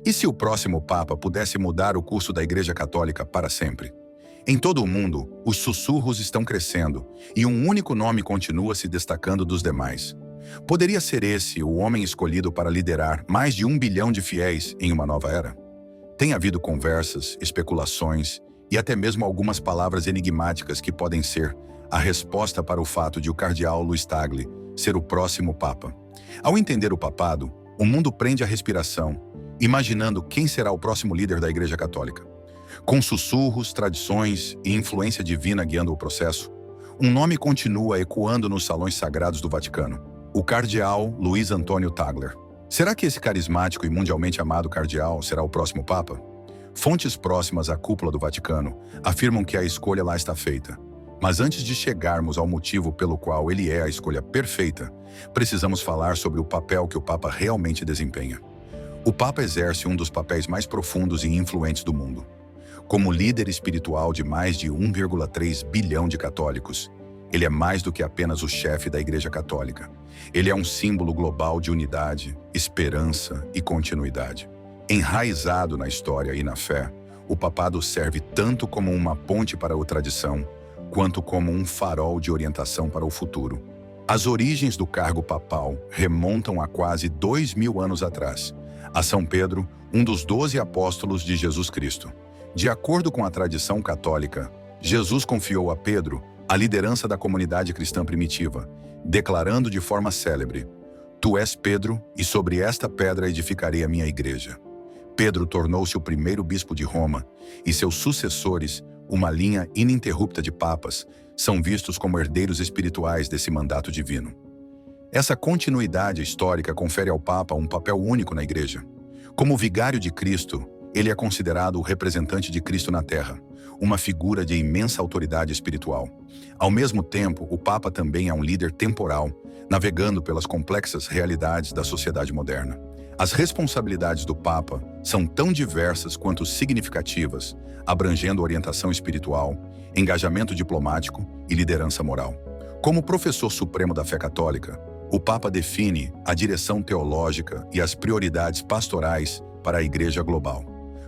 E se o próximo Papa pudesse mudar o curso da Igreja Católica para sempre? Em todo o mundo, os sussurros estão crescendo e um único nome continua se destacando dos demais. Poderia ser esse o homem escolhido para liderar mais de 1 bilhão de fiéis em uma nova era? Tem havido conversas, especulações e até mesmo algumas palavras enigmáticas que podem ser a resposta para o fato de o cardeal Luiz Tagle ser o próximo Papa. Ao entender o papado, o mundo prende a respiração, imaginando quem será o próximo líder da Igreja Católica. Com sussurros, tradições e influência divina guiando o processo, um nome continua ecoando nos salões sagrados do Vaticano: o cardeal Luiz Antônio Tagle. Será que esse carismático e mundialmente amado cardeal será o próximo Papa? Fontes próximas à cúpula do Vaticano afirmam que a escolha lá está feita. Mas antes de chegarmos ao motivo pelo qual ele é a escolha perfeita, precisamos falar sobre o papel que o Papa realmente desempenha. O Papa exerce um dos papéis mais profundos e influentes do mundo. Como líder espiritual de mais de 1,3 bilhão de católicos, ele é mais do que apenas o chefe da Igreja Católica. Ele é um símbolo global de unidade, esperança e continuidade. Enraizado na história e na fé, o papado serve tanto como uma ponte para a tradição, quanto como um farol de orientação para o futuro. As origens do cargo papal remontam a quase 2000 anos atrás, a São Pedro, um dos 12 apóstolos de Jesus Cristo. De acordo com a tradição católica, Jesus confiou a Pedro a liderança da comunidade cristã primitiva, declarando de forma célebre: "Tu és Pedro, e sobre esta pedra edificarei a minha igreja." Pedro tornou-se o primeiro bispo de Roma, e seus sucessores, uma linha ininterrupta de papas, são vistos como herdeiros espirituais desse mandato divino. Essa continuidade histórica confere ao Papa um papel único na Igreja. Como vigário de Cristo, ele é considerado o representante de Cristo na Terra, uma figura de imensa autoridade espiritual. Ao mesmo tempo, o Papa também é um líder temporal, navegando pelas complexas realidades da sociedade moderna. As responsabilidades do Papa são tão diversas quanto significativas, abrangendo orientação espiritual, engajamento diplomático e liderança moral. Como professor supremo da fé católica, o Papa define a direção teológica e as prioridades pastorais para a Igreja global.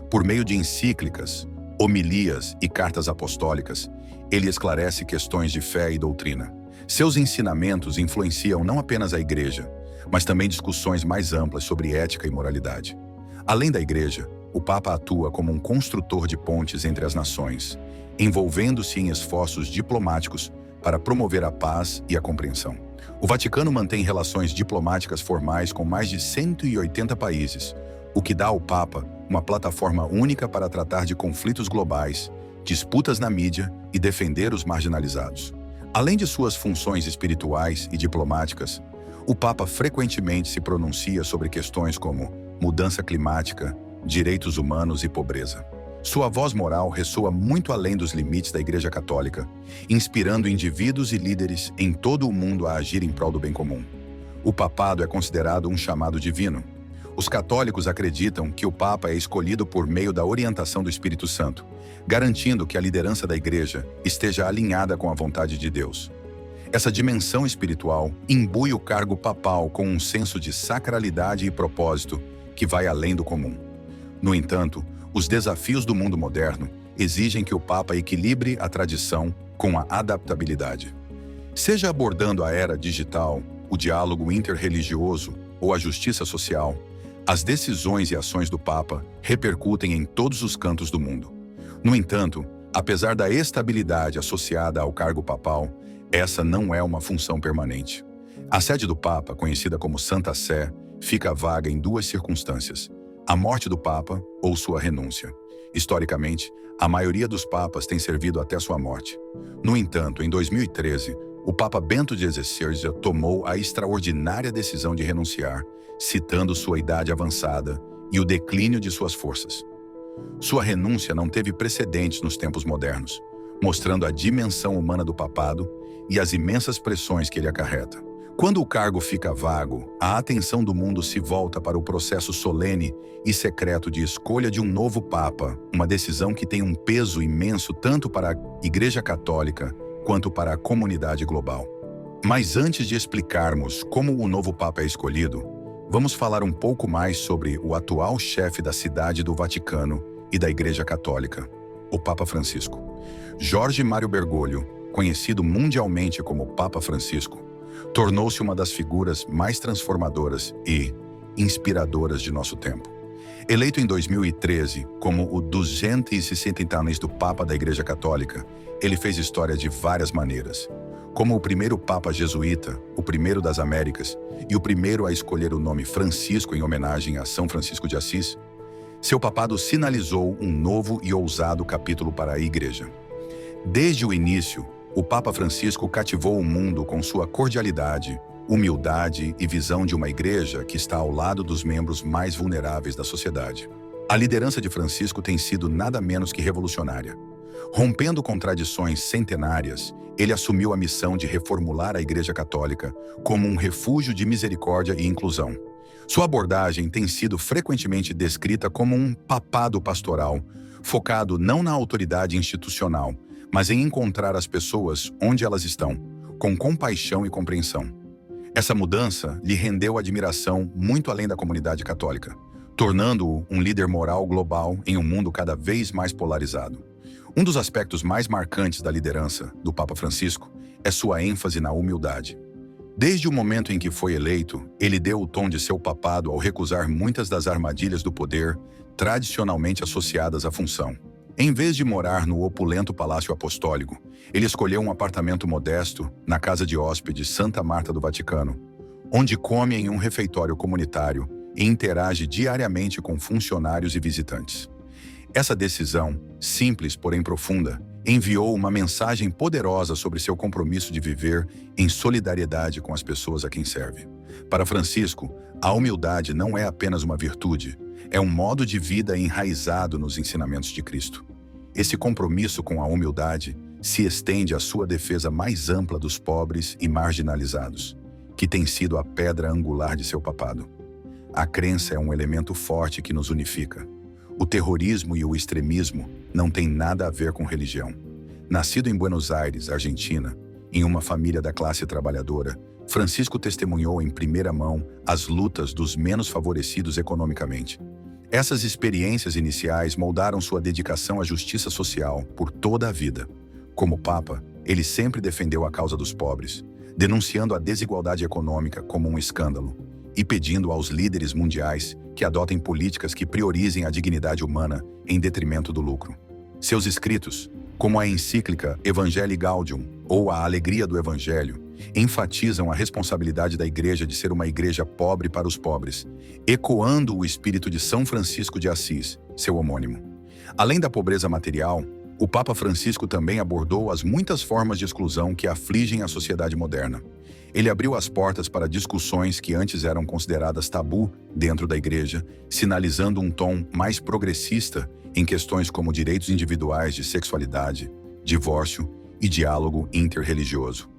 Por meio de encíclicas, homilias e cartas apostólicas, ele esclarece questões de fé e doutrina. Seus ensinamentos influenciam não apenas a Igreja, mas também discussões mais amplas sobre ética e moralidade. Além da Igreja, o Papa atua como um construtor de pontes entre as nações, envolvendo-se em esforços diplomáticos para promover a paz e a compreensão. O Vaticano mantém relações diplomáticas formais com mais de 180 países, o que dá ao Papa uma plataforma única para tratar de conflitos globais, disputas na mídia e defender os marginalizados. Além de suas funções espirituais e diplomáticas, o Papa frequentemente se pronuncia sobre questões como mudança climática, direitos humanos e pobreza. Sua voz moral ressoa muito além dos limites da Igreja Católica, inspirando indivíduos e líderes em todo o mundo a agir em prol do bem comum. O papado é considerado um chamado divino. Os católicos acreditam que o Papa é escolhido por meio da orientação do Espírito Santo, garantindo que a liderança da Igreja esteja alinhada com a vontade de Deus. Essa dimensão espiritual imbui o cargo papal com um senso de sacralidade e propósito que vai além do comum. No entanto, os desafios do mundo moderno exigem que o Papa equilibre a tradição com a adaptabilidade. Seja abordando a era digital, o diálogo interreligioso ou a justiça social, as decisões e ações do Papa repercutem em todos os cantos do mundo. No entanto, apesar da estabilidade associada ao cargo papal, essa não é uma função permanente. A sede do Papa, conhecida como Santa Sé, fica vaga em duas circunstâncias: a morte do Papa ou sua renúncia. Historicamente, a maioria dos papas tem servido até sua morte. No entanto, em 2013, o Papa Bento XVI tomou a extraordinária decisão de renunciar, citando sua idade avançada e o declínio de suas forças. Sua renúncia não teve precedentes nos tempos modernos, mostrando a dimensão humana do papado e as imensas pressões que ele acarreta. Quando o cargo fica vago, a atenção do mundo se volta para o processo solene e secreto de escolha de um novo Papa, uma decisão que tem um peso imenso tanto para a Igreja Católica quanto para a comunidade global. Mas antes de explicarmos como o novo Papa é escolhido, vamos falar um pouco mais sobre o atual chefe da Cidade do Vaticano e da Igreja Católica, o Papa Francisco. Jorge Mário Bergoglio, conhecido mundialmente como Papa Francisco, tornou-se uma das figuras mais transformadoras e inspiradoras de nosso tempo. Eleito em 2013 como o 263º do Papa da Igreja Católica, ele fez história de várias maneiras. Como o primeiro Papa jesuíta, o primeiro das Américas e o primeiro a escolher o nome Francisco em homenagem a São Francisco de Assis, seu papado sinalizou um novo e ousado capítulo para a Igreja. Desde o início, o Papa Francisco cativou o mundo com sua cordialidade, humildade e visão de uma igreja que está ao lado dos membros mais vulneráveis da sociedade. A liderança de Francisco tem sido nada menos que revolucionária. Rompendo com tradições centenárias, ele assumiu a missão de reformular a Igreja Católica como um refúgio de misericórdia e inclusão. Sua abordagem tem sido frequentemente descrita como um papado pastoral, focado não na autoridade institucional, mas em encontrar as pessoas onde elas estão, com compaixão e compreensão. Essa mudança lhe rendeu admiração muito além da comunidade católica, tornando-o um líder moral global em um mundo cada vez mais polarizado. Um dos aspectos mais marcantes da liderança do Papa Francisco é sua ênfase na humildade. Desde o momento em que foi eleito, ele deu o tom de seu papado ao recusar muitas das armadilhas do poder tradicionalmente associadas à função. Em vez de morar no opulento Palácio Apostólico, ele escolheu um apartamento modesto na Casa de Hóspedes Santa Marta do Vaticano, onde come em um refeitório comunitário e interage diariamente com funcionários e visitantes. Essa decisão, simples porém profunda, enviou uma mensagem poderosa sobre seu compromisso de viver em solidariedade com as pessoas a quem serve. Para Francisco, a humildade não é apenas uma virtude, é um modo de vida enraizado nos ensinamentos de Cristo. Esse compromisso com a humildade se estende à sua defesa mais ampla dos pobres e marginalizados, que tem sido a pedra angular de seu papado. A crença é um elemento forte que nos unifica. O terrorismo e o extremismo não têm nada a ver com religião. Nascido em Buenos Aires, Argentina, em uma família da classe trabalhadora, Francisco testemunhou em primeira mão as lutas dos menos favorecidos economicamente. Essas experiências iniciais moldaram sua dedicação à justiça social por toda a vida. Como Papa, ele sempre defendeu a causa dos pobres, denunciando a desigualdade econômica como um escândalo e pedindo aos líderes mundiais que adotem políticas que priorizem a dignidade humana em detrimento do lucro. Seus escritos, como a encíclica Evangelii Gaudium ou a Alegria do Evangelho, enfatizam a responsabilidade da Igreja de ser uma igreja pobre para os pobres, ecoando o espírito de São Francisco de Assis, seu homônimo. Além da pobreza material, o Papa Francisco também abordou as muitas formas de exclusão que afligem a sociedade moderna. Ele abriu as portas para discussões que antes eram consideradas tabu dentro da Igreja, sinalizando um tom mais progressista em questões como direitos individuais de sexualidade, divórcio e diálogo interreligioso.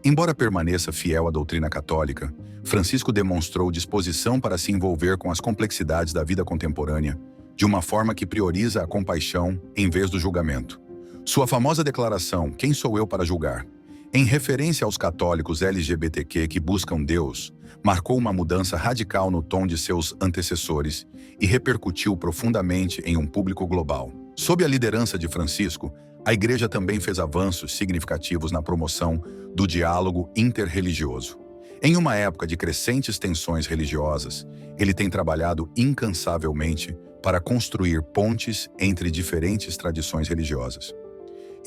Embora permaneça fiel à doutrina católica, Francisco demonstrou disposição para se envolver com as complexidades da vida contemporânea, de uma forma que prioriza a compaixão em vez do julgamento. Sua famosa declaração, "Quem sou eu para julgar?", em referência aos católicos LGBTQ que buscam Deus, marcou uma mudança radical no tom de seus antecessores e repercutiu profundamente em um público global. Sob a liderança de Francisco, a Igreja também fez avanços significativos na promoção do diálogo interreligioso. Em uma época de crescentes tensões religiosas, ele tem trabalhado incansavelmente para construir pontes entre diferentes tradições religiosas.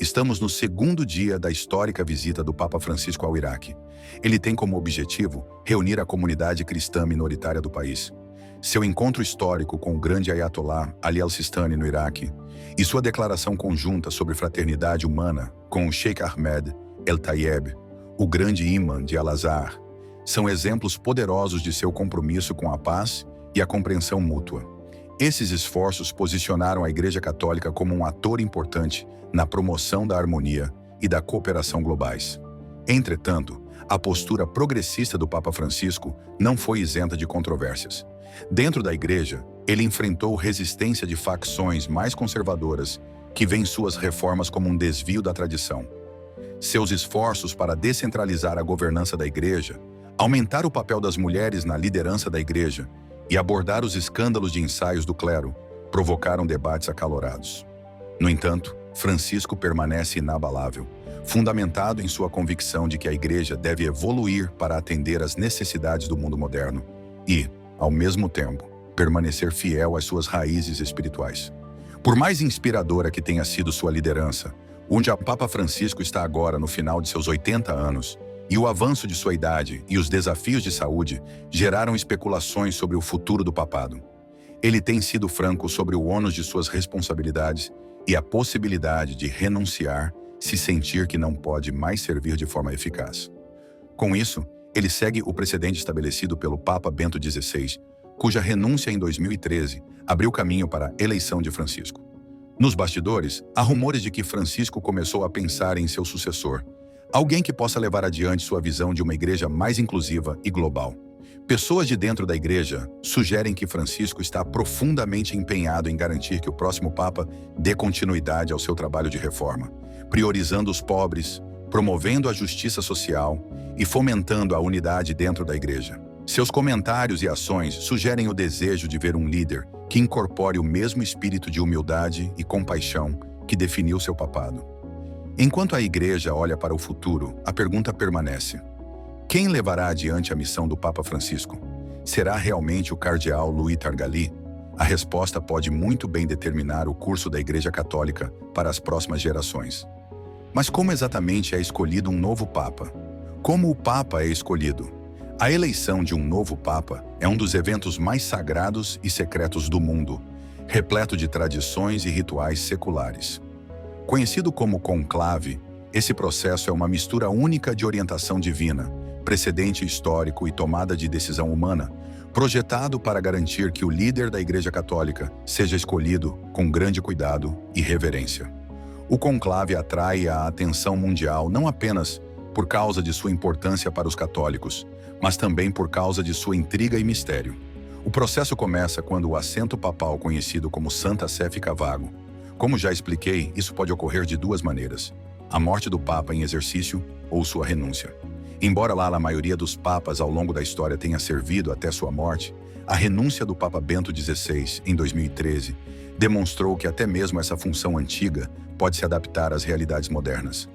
Estamos no segundo dia da histórica visita do Papa Francisco ao Iraque. Ele tem como objetivo reunir a comunidade cristã minoritária do país. Seu encontro histórico com o grande Ayatollah Ali al-Sistani no Iraque e sua declaração conjunta sobre fraternidade humana com o Sheikh Ahmed El-Tayeb, o grande imã de Al-Azhar, são exemplos poderosos de seu compromisso com a paz e a compreensão mútua. Esses esforços posicionaram a Igreja Católica como um ator importante na promoção da harmonia e da cooperação globais. Entretanto, a postura progressista do Papa Francisco não foi isenta de controvérsias. Dentro da Igreja, ele enfrentou resistência de facções mais conservadoras que veem suas reformas como um desvio da tradição. Seus esforços para descentralizar a governança da Igreja, Aumentar o papel das mulheres na liderança da igreja e abordar os escândalos de ensaios do clero provocaram debates acalorados. No entanto, Francisco permanece inabalável, fundamentado em sua convicção de que a igreja deve evoluir para atender às necessidades do mundo moderno e, ao mesmo tempo, permanecer fiel às suas raízes espirituais. Por mais inspiradora que tenha sido sua liderança, onde o Papa Francisco está agora no final de seus 80 anos, e o avanço de sua idade e os desafios de saúde geraram especulações sobre o futuro do papado. Ele tem sido franco sobre o ônus de suas responsabilidades e a possibilidade de renunciar se sentir que não pode mais servir de forma eficaz. Com isso, ele segue o precedente estabelecido pelo Papa Bento XVI, cuja renúncia em 2013 abriu caminho para a eleição de Francisco. Nos bastidores, há rumores de que Francisco começou a pensar em seu sucessor, alguém que possa levar adiante sua visão de uma igreja mais inclusiva e global. Pessoas de dentro da igreja sugerem que Francisco está profundamente empenhado em garantir que o próximo Papa dê continuidade ao seu trabalho de reforma, priorizando os pobres, promovendo a justiça social e fomentando a unidade dentro da igreja. Seus comentários e ações sugerem o desejo de ver um líder que incorpore o mesmo espírito de humildade e compaixão que definiu seu papado. Enquanto a igreja olha para o futuro, a pergunta permanece: quem levará adiante a missão do Papa Francisco? Será realmente o cardeal Louis Targali? A resposta pode muito bem determinar o curso da Igreja Católica para as próximas gerações. Mas como exatamente é escolhido um novo Papa? Como o Papa é escolhido? A eleição de um novo Papa é um dos eventos mais sagrados e secretos do mundo, repleto de tradições e rituais seculares. Conhecido como conclave, esse processo é uma mistura única de orientação divina, precedente histórico e tomada de decisão humana, projetado para garantir que o líder da Igreja Católica seja escolhido com grande cuidado e reverência. O conclave atrai a atenção mundial não apenas por causa de sua importância para os católicos, mas também por causa de sua intriga e mistério. O processo começa quando o assento papal conhecido como Santa Sé fica vago. Como já expliquei, isso pode ocorrer de duas maneiras: a morte do Papa em exercício ou sua renúncia. Embora lá a maioria dos papas ao longo da história tenha servido até sua morte, a renúncia do Papa Bento XVI, em 2013, demonstrou que até mesmo essa função antiga pode se adaptar às realidades modernas.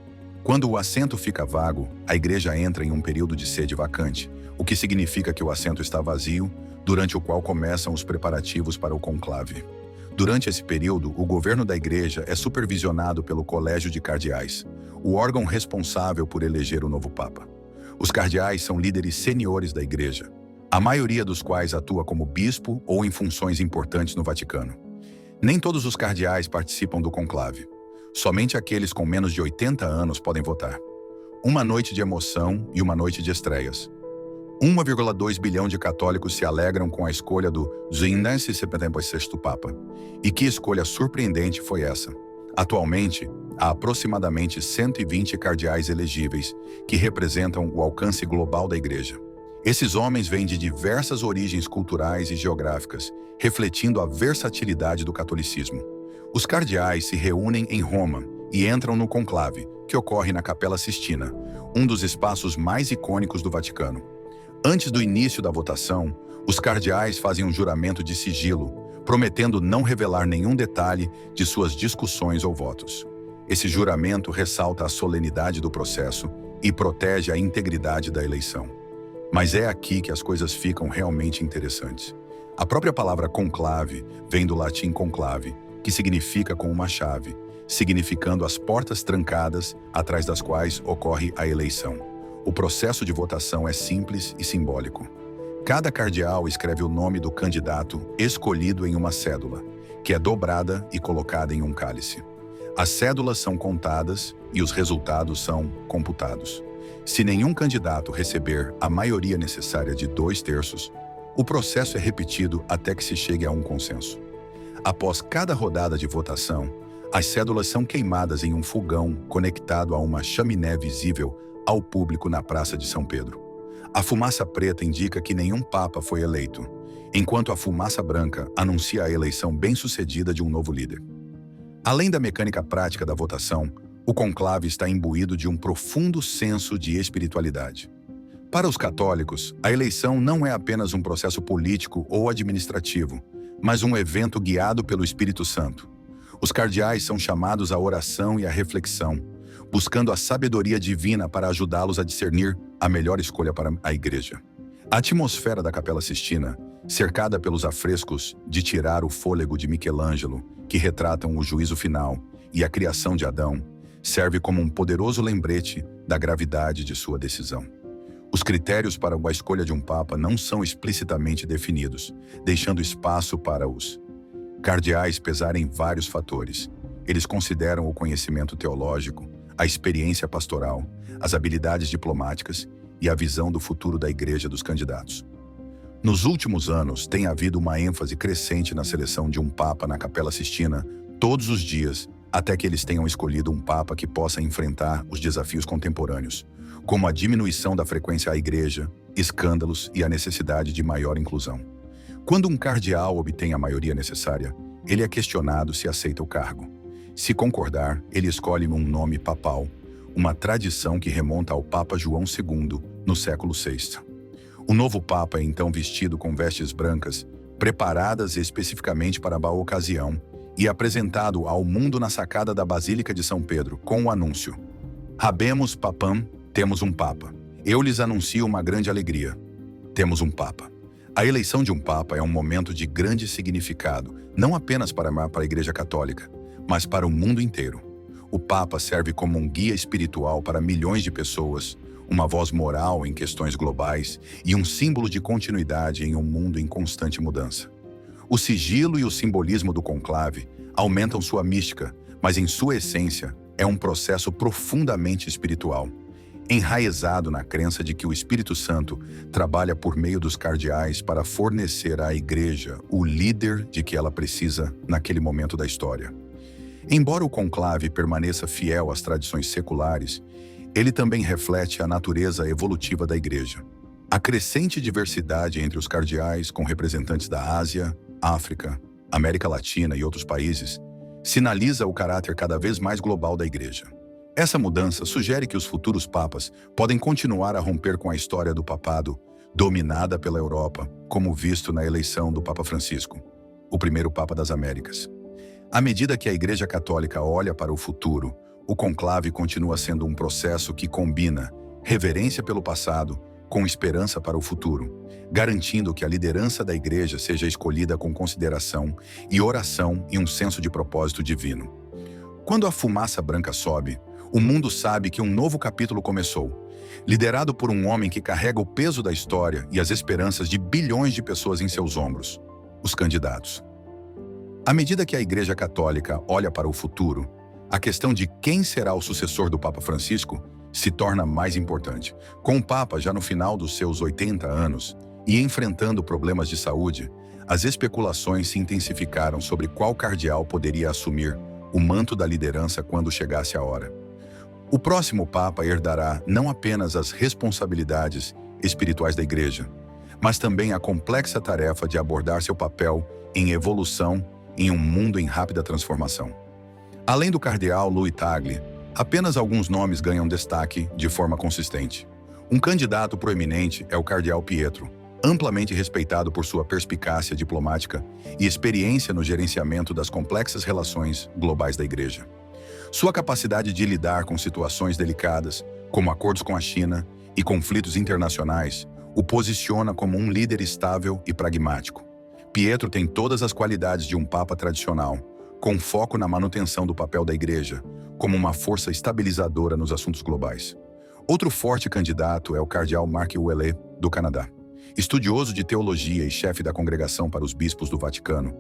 Quando o assento fica vago, a igreja entra em um período de sede vacante, o que significa que o assento está vazio, durante o qual começam os preparativos para o conclave. Durante esse período, o governo da igreja é supervisionado pelo Colégio de Cardeais, o órgão responsável por eleger o novo Papa. Os cardeais são líderes seniores da igreja, a maioria dos quais atua como bispo ou em funções importantes no Vaticano. Nem todos os cardeais participam do conclave. Somente aqueles com menos de 80 anos podem votar. Uma noite de emoção e uma noite de estreias. 1,2 bilhão de católicos se alegram com a escolha do 76º Papa. E que escolha surpreendente foi essa? Atualmente, há aproximadamente 120 cardeais elegíveis, que representam o alcance global da Igreja. Esses homens vêm de diversas origens culturais e geográficas, refletindo a versatilidade do catolicismo. Os cardeais se reúnem em Roma e entram no conclave, que ocorre na Capela Sistina, um dos espaços mais icônicos do Vaticano. Antes do início da votação, os cardeais fazem um juramento de sigilo, prometendo não revelar nenhum detalhe de suas discussões ou votos. Esse juramento ressalta a solenidade do processo e protege a integridade da eleição. Mas é aqui que as coisas ficam realmente interessantes. A própria palavra conclave vem do latim conclave, que significa com uma chave, significando as portas trancadas atrás das quais ocorre a eleição. O processo de votação é simples e simbólico. Cada cardeal escreve o nome do candidato escolhido em uma cédula, que é dobrada e colocada em um cálice. As cédulas são contadas e os resultados são computados. Se nenhum candidato receber a maioria necessária de 2/3, o processo é repetido até que se chegue a um consenso. Após cada rodada de votação, as cédulas são queimadas em um fogão conectado a uma chaminé visível ao público na Praça de São Pedro. A fumaça preta indica que nenhum papa foi eleito, enquanto a fumaça branca anuncia a eleição bem-sucedida de um novo líder. Além da mecânica prática da votação, o conclave está imbuído de um profundo senso de espiritualidade. Para os católicos, a eleição não é apenas um processo político ou administrativo, mas um evento guiado pelo Espírito Santo. Os cardeais são chamados à oração e à reflexão, buscando a sabedoria divina para ajudá-los a discernir a melhor escolha para a Igreja. A atmosfera da Capela Sistina, cercada pelos afrescos de Tirar o Fôlego de Michelangelo, que retratam o juízo final e a criação de Adão, serve como um poderoso lembrete da gravidade de sua decisão. Os critérios para a escolha de um papa não são explicitamente definidos, deixando espaço para os cardeais pesarem vários fatores. Eles consideram o conhecimento teológico, a experiência pastoral, as habilidades diplomáticas e a visão do futuro da Igreja dos candidatos. Nos últimos anos, tem havido uma ênfase crescente na seleção de um papa na Capela Sistina todos os dias, até que eles tenham escolhido um papa que possa enfrentar os desafios contemporâneos, como a diminuição da frequência à Igreja, escândalos e a necessidade de maior inclusão. Quando um cardeal obtém a maioria necessária, ele é questionado se aceita o cargo. Se concordar, ele escolhe um nome papal, uma tradição que remonta ao Papa João II, no século VI. O novo Papa é então vestido com vestes brancas, preparadas especificamente para a ocasião, e apresentado ao mundo na sacada da Basílica de São Pedro, com o anúncio: Habemus Papam, temos um Papa. Eu lhes anuncio uma grande alegria. Temos um Papa. A eleição de um Papa é um momento de grande significado, não apenas para a Igreja Católica, mas para o mundo inteiro. O Papa serve como um guia espiritual para milhões de pessoas, uma voz moral em questões globais e um símbolo de continuidade em um mundo em constante mudança. O sigilo e o simbolismo do conclave aumentam sua mística, mas em sua essência é um processo profundamente espiritual, enraizado na crença de que o Espírito Santo trabalha por meio dos cardeais para fornecer à Igreja o líder de que ela precisa naquele momento da história. Embora o conclave permaneça fiel às tradições seculares, ele também reflete a natureza evolutiva da Igreja. A crescente diversidade entre os cardeais, com representantes da Ásia, África, América Latina e outros países, sinaliza o caráter cada vez mais global da Igreja. Essa mudança sugere que os futuros papas podem continuar a romper com a história do papado, dominada pela Europa, como visto na eleição do Papa Francisco, o primeiro Papa das Américas. À medida que a Igreja Católica olha para o futuro, o conclave continua sendo um processo que combina reverência pelo passado com esperança para o futuro, garantindo que a liderança da Igreja seja escolhida com consideração e oração e um senso de propósito divino. Quando a fumaça branca sobe, o mundo sabe que um novo capítulo começou, liderado por um homem que carrega o peso da história e as esperanças de bilhões de pessoas em seus ombros, os candidatos. À medida que a Igreja Católica olha para o futuro, a questão de quem será o sucessor do Papa Francisco se torna mais importante. Com o Papa já no final dos seus 80 anos e enfrentando problemas de saúde, as especulações se intensificaram sobre qual cardeal poderia assumir o manto da liderança quando chegasse a hora. O próximo Papa herdará não apenas as responsabilidades espirituais da Igreja, mas também a complexa tarefa de abordar seu papel em evolução em um mundo em rápida transformação. Além do cardeal Louis Tagle, apenas alguns nomes ganham destaque de forma consistente. Um candidato proeminente é o cardeal Pietro, amplamente respeitado por sua perspicácia diplomática e experiência no gerenciamento das complexas relações globais da Igreja. Sua capacidade de lidar com situações delicadas, como acordos com a China e conflitos internacionais, o posiciona como um líder estável e pragmático. Pietro tem todas as qualidades de um papa tradicional, com foco na manutenção do papel da Igreja, como uma força estabilizadora nos assuntos globais. Outro forte candidato é o cardeal Mark Ouellet, do Canadá. Estudioso de teologia e chefe da Congregação para os Bispos do Vaticano,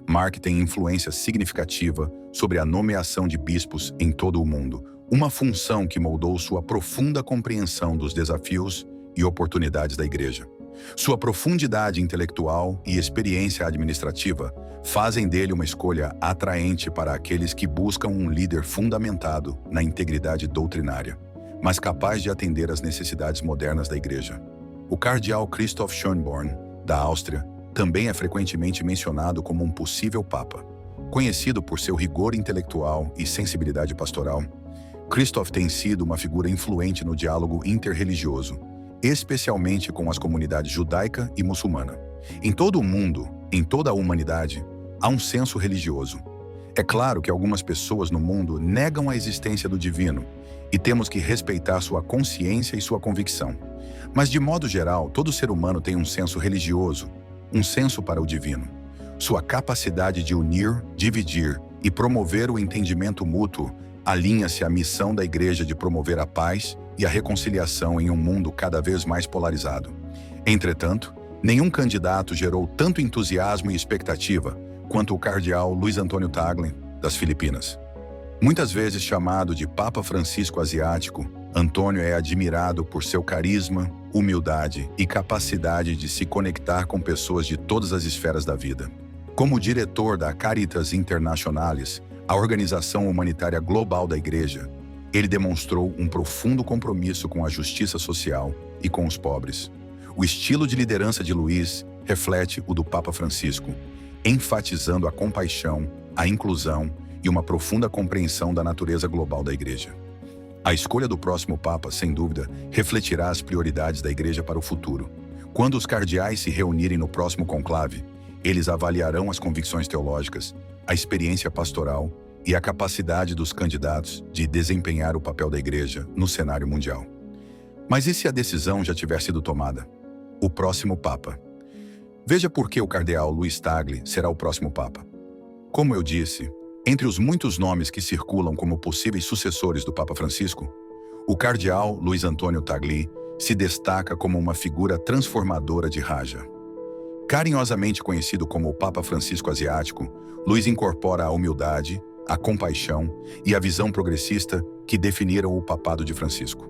Mark tem influência significativa sobre a nomeação de bispos em todo o mundo, uma função que moldou sua profunda compreensão dos desafios e oportunidades da Igreja. Sua profundidade intelectual e experiência administrativa fazem dele uma escolha atraente para aqueles que buscam um líder fundamentado na integridade doutrinária, mas capaz de atender às necessidades modernas da Igreja. O cardeal Christoph Schönborn, da Áustria, também é frequentemente mencionado como um possível papa. Conhecido por seu rigor intelectual e sensibilidade pastoral, Christoph tem sido uma figura influente no diálogo interreligioso, especialmente com as comunidades judaica e muçulmana. Em todo o mundo, em toda a humanidade, há um senso religioso. É claro que algumas pessoas no mundo negam a existência do divino e temos que respeitar sua consciência e sua convicção. Mas, de modo geral, todo ser humano tem um senso religioso, um senso para o divino. Sua capacidade de unir, dividir e promover o entendimento mútuo alinha-se à missão da Igreja de promover a paz e a reconciliação em um mundo cada vez mais polarizado. Entretanto, nenhum candidato gerou tanto entusiasmo e expectativa quanto o cardeal Luiz Antônio Tagle, das Filipinas. Muitas vezes chamado de Papa Francisco Asiático, Antônio é admirado por seu carisma, humildade e capacidade de se conectar com pessoas de todas as esferas da vida. Como diretor da Caritas Internationalis, a organização humanitária global da Igreja, ele demonstrou um profundo compromisso com a justiça social e com os pobres. O estilo de liderança de Luiz reflete o do Papa Francisco, enfatizando a compaixão, a inclusão e uma profunda compreensão da natureza global da Igreja. A escolha do próximo Papa, sem dúvida, refletirá as prioridades da Igreja para o futuro. Quando os cardeais se reunirem no próximo conclave, eles avaliarão as convicções teológicas, a experiência pastoral e a capacidade dos candidatos de desempenhar o papel da Igreja no cenário mundial. Mas e se a decisão já tiver sido tomada? O próximo Papa. Veja por que o cardeal Luiz Tagle será o próximo Papa. Como eu disse, entre os muitos nomes que circulam como possíveis sucessores do Papa Francisco, o cardeal Luiz Antônio Tagle se destaca como uma figura transformadora de Raja. Carinhosamente conhecido como o Papa Francisco Asiático, Luiz incorpora a humildade, a compaixão e a visão progressista que definiram o papado de Francisco.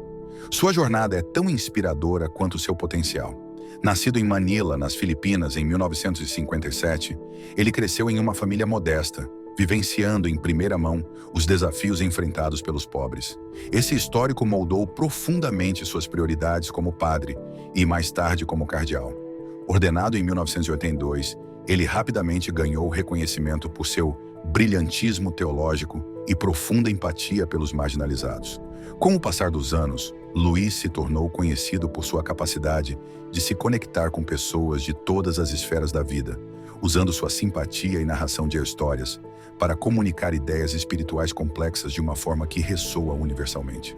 Sua jornada é tão inspiradora quanto seu potencial. Nascido em Manila, nas Filipinas, em 1957, ele cresceu em uma família modesta, vivenciando em primeira mão os desafios enfrentados pelos pobres. Esse histórico moldou profundamente suas prioridades como padre e, mais tarde, como cardeal. Ordenado em 1982, ele rapidamente ganhou reconhecimento por seu brilhantismo teológico e profunda empatia pelos marginalizados. Com o passar dos anos, Luiz se tornou conhecido por sua capacidade de se conectar com pessoas de todas as esferas da vida, usando sua simpatia e narração de histórias para comunicar ideias espirituais complexas de uma forma que ressoa universalmente.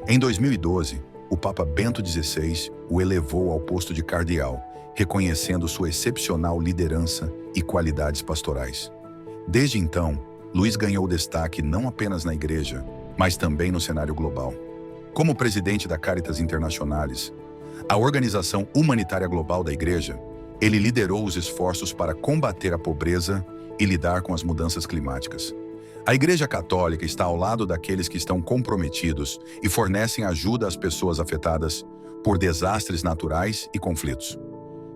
Em 2012, o Papa Bento XVI o elevou ao posto de cardeal, reconhecendo sua excepcional liderança e qualidades pastorais. Desde então, Luiz ganhou destaque não apenas na Igreja, mas também no cenário global. Como presidente da Caritas Internationalis, a organização humanitária global da Igreja, ele liderou os esforços para combater a pobreza e lidar com as mudanças climáticas. A Igreja Católica está ao lado daqueles que estão comprometidos e fornecem ajuda às pessoas afetadas por desastres naturais e conflitos.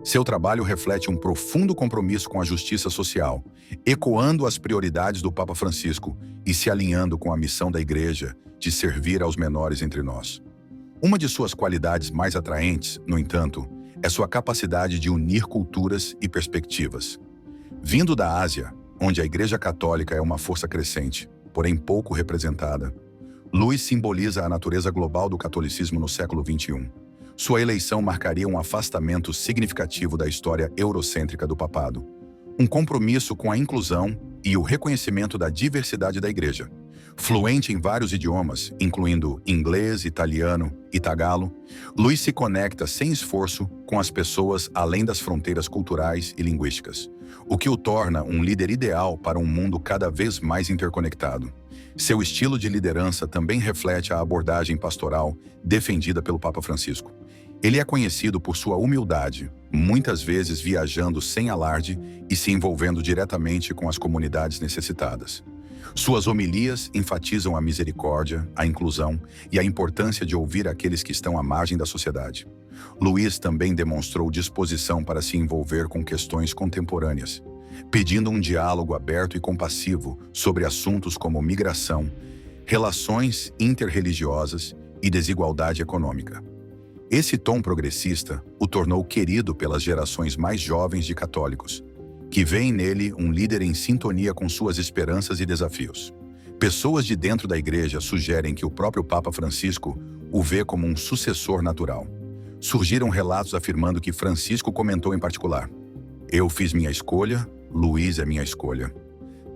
Seu trabalho reflete um profundo compromisso com a justiça social, ecoando as prioridades do Papa Francisco e se alinhando com a missão da Igreja de servir aos menores entre nós. Uma de suas qualidades mais atraentes, no entanto, é sua capacidade de unir culturas e perspectivas. Vindo da Ásia, onde a Igreja Católica é uma força crescente, porém pouco representada, Luiz simboliza a natureza global do catolicismo no século XXI. Sua eleição marcaria um afastamento significativo da história eurocêntrica do papado, um compromisso com a inclusão e o reconhecimento da diversidade da Igreja. Fluente em vários idiomas, incluindo inglês, italiano e tagalo, Luiz se conecta sem esforço com as pessoas além das fronteiras culturais e linguísticas, o que o torna um líder ideal para um mundo cada vez mais interconectado. Seu estilo de liderança também reflete a abordagem pastoral defendida pelo Papa Francisco. Ele é conhecido por sua humildade, muitas vezes viajando sem alarde e se envolvendo diretamente com as comunidades necessitadas. Suas homilias enfatizam a misericórdia, a inclusão e a importância de ouvir aqueles que estão à margem da sociedade. Luiz também demonstrou disposição para se envolver com questões contemporâneas, pedindo um diálogo aberto e compassivo sobre assuntos como migração, relações interreligiosas e desigualdade econômica. Esse tom progressista o tornou querido pelas gerações mais jovens de católicos, que veem nele um líder em sintonia com suas esperanças e desafios. Pessoas de dentro da Igreja sugerem que o próprio Papa Francisco o vê como um sucessor natural. Surgiram relatos afirmando que Francisco comentou em particular: "Eu fiz minha escolha, Luís é minha escolha."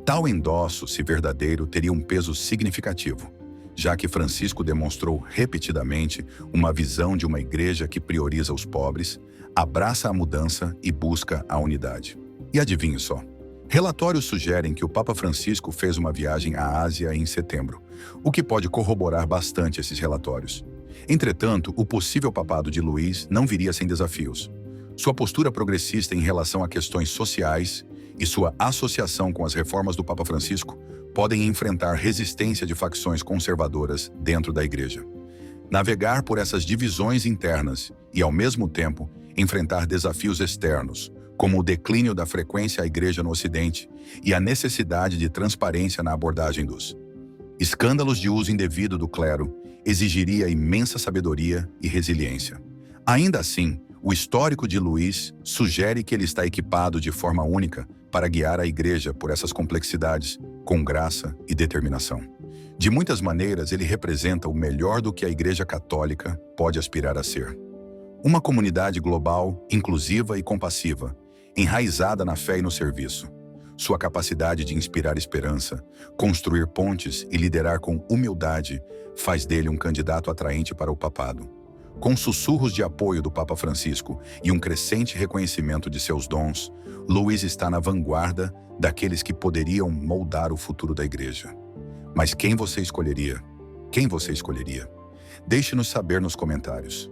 Tal endosso, se verdadeiro, teria um peso significativo, já que Francisco demonstrou repetidamente uma visão de uma igreja que prioriza os pobres, abraça a mudança e busca a unidade. E adivinhe só, relatórios sugerem que o Papa Francisco fez uma viagem à Ásia em setembro, o que pode corroborar bastante esses relatórios. Entretanto, o possível papado de Luís não viria sem desafios. Sua postura progressista em relação a questões sociais e sua associação com as reformas do Papa Francisco podem enfrentar resistência de facções conservadoras dentro da Igreja. Navegar por essas divisões internas e, ao mesmo tempo, enfrentar desafios externos, como o declínio da frequência à Igreja no Ocidente e a necessidade de transparência na abordagem dos escândalos de uso indevido do clero, exigiria imensa sabedoria e resiliência. Ainda assim, o histórico de Luís sugere que ele está equipado de forma única para guiar a Igreja por essas complexidades, com graça e determinação. De muitas maneiras, ele representa o melhor do que a Igreja Católica pode aspirar a ser. Uma comunidade global, inclusiva e compassiva, enraizada na fé e no serviço. Sua capacidade de inspirar esperança, construir pontes e liderar com humildade faz dele um candidato atraente para o papado. Com sussurros de apoio do Papa Francisco e um crescente reconhecimento de seus dons, Luís está na vanguarda daqueles que poderiam moldar o futuro da Igreja. Mas quem você escolheria? Quem você escolheria? Deixe-nos saber nos comentários.